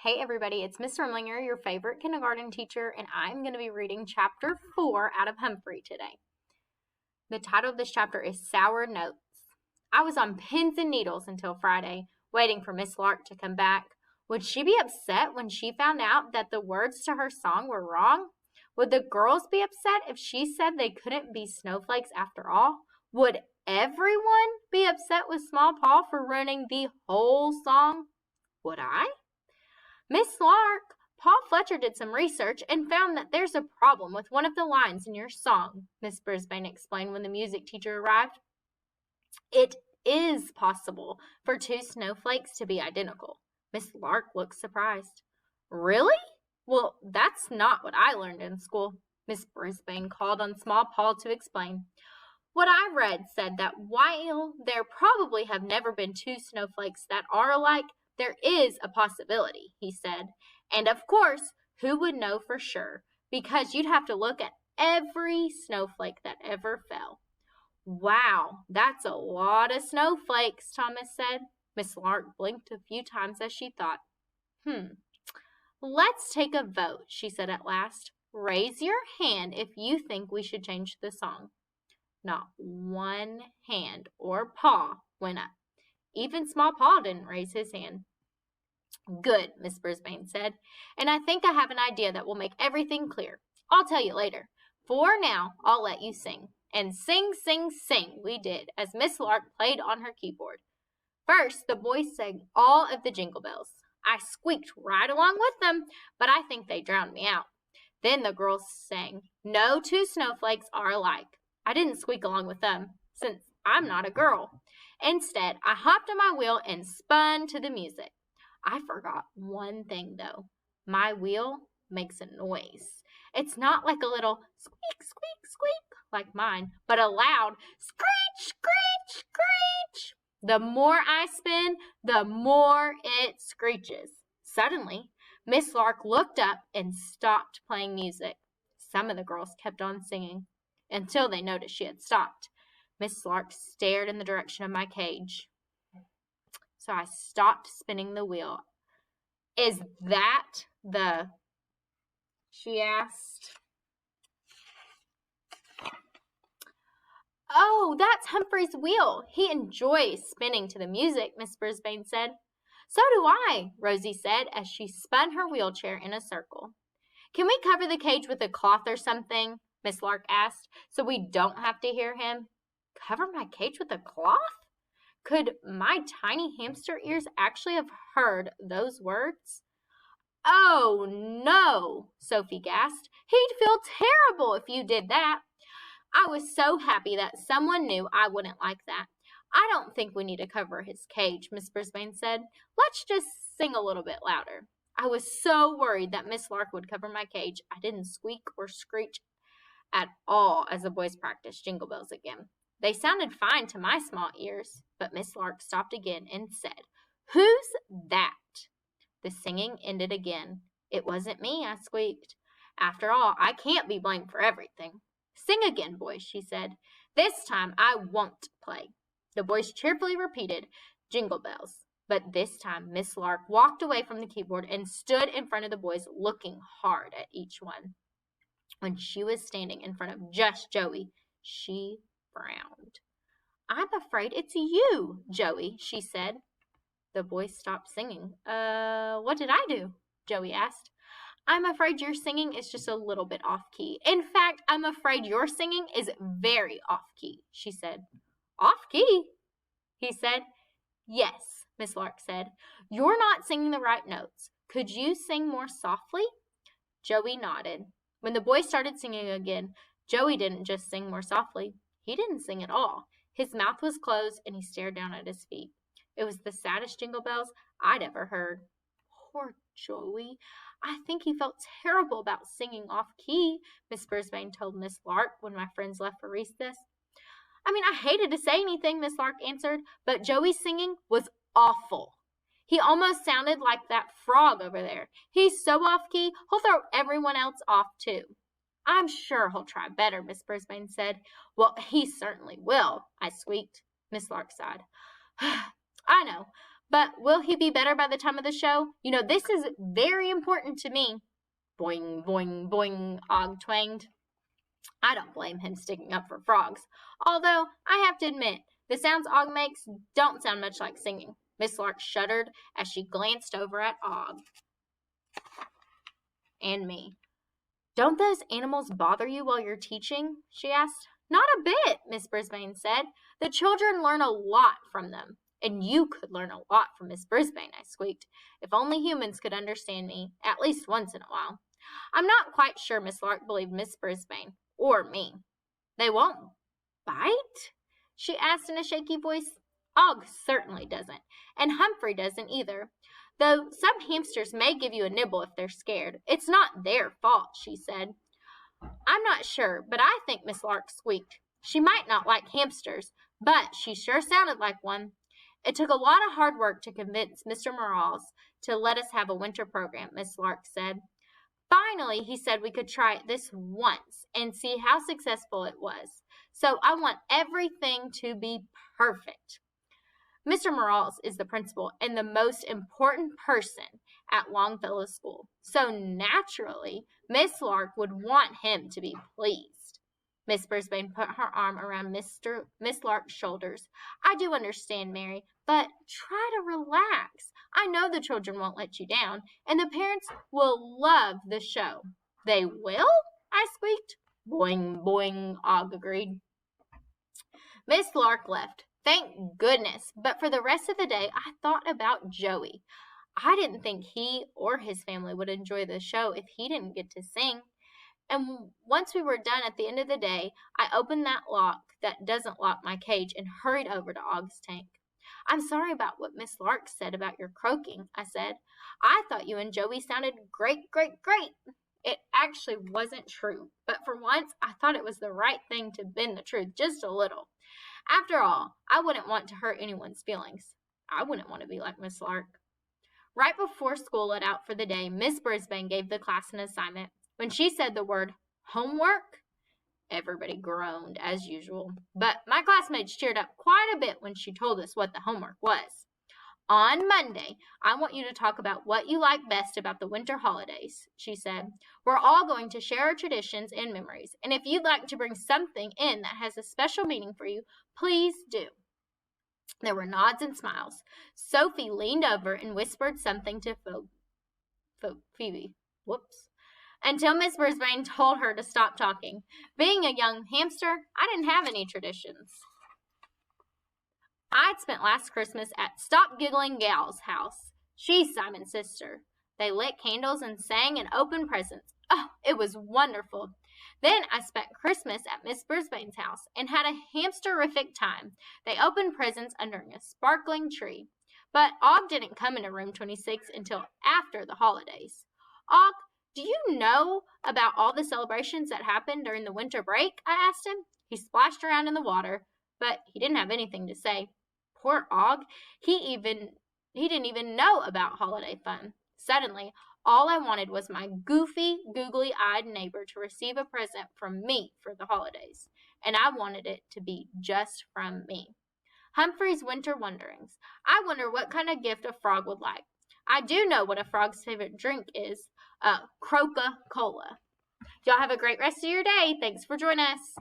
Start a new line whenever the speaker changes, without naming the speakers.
Hey everybody, it's Miss Rimlinger, your favorite kindergarten teacher, and I'm going to be reading chapter 4 out of Humphrey today. The title of this chapter is Sour Notes. I was on pins and needles until Friday, waiting for Miss Lark to come back. Would she be upset when she found out that the words to her song were wrong? Would the girls be upset if she said they couldn't be snowflakes after all? Would everyone be upset with Small Paw for ruining the whole song? Would I? Miss Lark, Paul Fletcher did some research and found that there's a problem with one of the lines in your song, Miss Brisbane explained when the music teacher arrived. It is possible for two snowflakes to be identical. Miss Lark looked surprised. Really? Well, that's not what I learned in school. Miss Brisbane called on Small Paul to explain. What I read said that while there probably have never been two snowflakes that are alike, there is a possibility, he said. And of course, who would know for sure? Because you'd have to look at every snowflake that ever fell. Wow, that's a lot of snowflakes, Thomas said. Miss Lark blinked a few times as she thought. Let's take a vote, she said at last. Raise your hand if you think we should change the song. Not one hand or paw went up. Even Small Paw didn't raise his hand. Good, Miss Brisbane said, and I think I have an idea that will make everything clear. I'll tell you later. For now, I'll let you sing. And sing, sing, sing we did, as Miss Lark played on her keyboard. First, the boys sang all of the jingle bells. I squeaked right along with them, but I think they drowned me out. Then the girls sang, No two snowflakes are alike. I didn't squeak along with them, since I'm not a girl. Instead, I hopped on my wheel and spun to the music. I forgot one thing, though. My wheel makes a noise. It's not like a little squeak, squeak, squeak like mine, but a loud screech, screech, screech. The more I spin, the more it screeches. Suddenly, Miss Lark looked up and stopped playing music. Some of the girls kept on singing until they noticed she had stopped. Miss Lark stared in the direction of my cage. So I stopped spinning the wheel. Is that the... she asked. Oh, that's Humphrey's wheel. He enjoys spinning to the music, Miss Brisbane said. So do I, Rosie said as she spun her wheelchair in a circle. Can we cover the cage with a cloth or something? Miss Lark asked, so we don't have to hear him. Cover my cage with a cloth? Could my tiny hamster ears actually have heard those words? Oh, no, Sophie gasped. He'd feel terrible if you did that. I was so happy that someone knew I wouldn't like that. I don't think we need to cover his cage, Miss Brisbane said. Let's just sing a little bit louder. I was so worried that Miss Lark would cover my cage, I didn't squeak or screech at all as the boys practiced Jingle Bells again. They sounded fine to my small ears, but Miss Lark stopped again and said, Who's that? The singing ended again. It wasn't me, I squeaked. After all, I can't be blamed for everything. Sing again, boys, she said. This time I won't play. The boys cheerfully repeated Jingle Bells, but this time Miss Lark walked away from the keyboard and stood in front of the boys looking hard at each one. When she was standing in front of just Joey, she frowned. I'm afraid it's you, Joey, she said. The boys stopped singing. What did I do? Joey asked. I'm afraid your singing is just a little bit off-key. In fact, I'm afraid your singing is very off-key, she said. Off-key? He said. Yes, Miss Lark said. You're not singing the right notes. Could you sing more softly? Joey nodded. When the boys started singing again, Joey didn't just sing more softly. He didn't sing at all. His mouth was closed and he stared down at his feet. It was the saddest Jingle Bells I'd ever heard. Poor Joey. I think he felt terrible about singing off-key, Miss Brisbane told Miss Lark when my friends left for recess. I hated to say anything, Miss Lark answered, but Joey's singing was awful. He almost sounded like that frog over there. He's so off-key, he'll throw everyone else off too. I'm sure he'll try better, Miss Brisbane said. Well, he certainly will, I squeaked. Miss Lark sighed. I know, But will he be better by the time of the show? You know, this is very important to me. Boing, boing, boing, Og twanged. I don't blame him sticking up for frogs. Although, I have to admit, the sounds Og makes don't sound much like singing. Miss Lark shuddered as she glanced over at Og and me. Don't those animals bother you while you're teaching? She asked. Not a bit, Miss Brisbane said. The children learn a lot from them. And you could learn a lot from Miss Brisbane, I squeaked. If only humans could understand me, at least once in a while. I'm not quite sure Miss Lark believed Miss Brisbane, or me. They won't bite? She asked in a shaky voice. Og certainly doesn't, and Humphrey doesn't either. Though some hamsters may give you a nibble if they're scared. It's not their fault, she said. I'm not sure, but I think Miss Lark squeaked. She might not like hamsters, but she sure sounded like one. It took a lot of hard work to convince Mr. Morales to let us have a winter program, Miss Lark said. Finally, he said we could try it this once and see how successful it was. So I want everything to be perfect. Mr. Morales is the principal and the most important person at Longfellow School. So naturally, Miss Lark would want him to be pleased. Miss Brisbane put her arm around Miss Lark's shoulders. I do understand, Mary, but try to relax. I know the children won't let you down, and the parents will love the show. They will? I squeaked. Boing, boing, Og agreed. Miss Lark left. Thank goodness. But for the rest of the day, I thought about Joey. I didn't think he or his family would enjoy the show if he didn't get to sing. And once we were done at the end of the day, I opened that lock that doesn't lock my cage and hurried over to Og's tank. I'm sorry about what Miss Lark said about your croaking, I said. I thought you and Joey sounded great, great, great. It actually wasn't true, but for once I thought it was the right thing to bend the truth just a little. After all, I wouldn't want to hurt anyone's feelings. I wouldn't want to be like Miss Lark. Right before school let out for the day, Miss Brisbane gave the class an assignment. When she said the word homework, everybody groaned as usual. But my classmates cheered up quite a bit when she told us what the homework was. On Monday, I want you to talk about what you like best about the winter holidays, she said. We're all going to share our traditions and memories, and if you'd like to bring something in that has a special meaning for you, please do. There were nods and smiles. Sophie leaned over and whispered something to Phoebe. Until Miss Brisbane told her to stop talking. Being a young hamster, I didn't have any traditions. I'd spent last Christmas at Stop Giggling Gal's house. She's Simon's sister. They lit candles and sang and opened presents. Oh, it was wonderful. Then I spent Christmas at Miss Brisbane's house and had a hamsterific time. They opened presents under a sparkling tree. But Og didn't come into room 26 until after the holidays. Og, do you know about all the celebrations that happened during the winter break? I asked him. He splashed around in the water, but he didn't have anything to say. Poor Og, he didn't even know about holiday fun. Suddenly, all I wanted was my goofy, googly-eyed neighbor to receive a present from me for the holidays, and I wanted it to be just from me. Humphrey's Winter Wanderings. I wonder what kind of gift a frog would like. I do know what a frog's favorite drink is, Coca-Cola. Y'all have a great rest of your day. Thanks for joining us.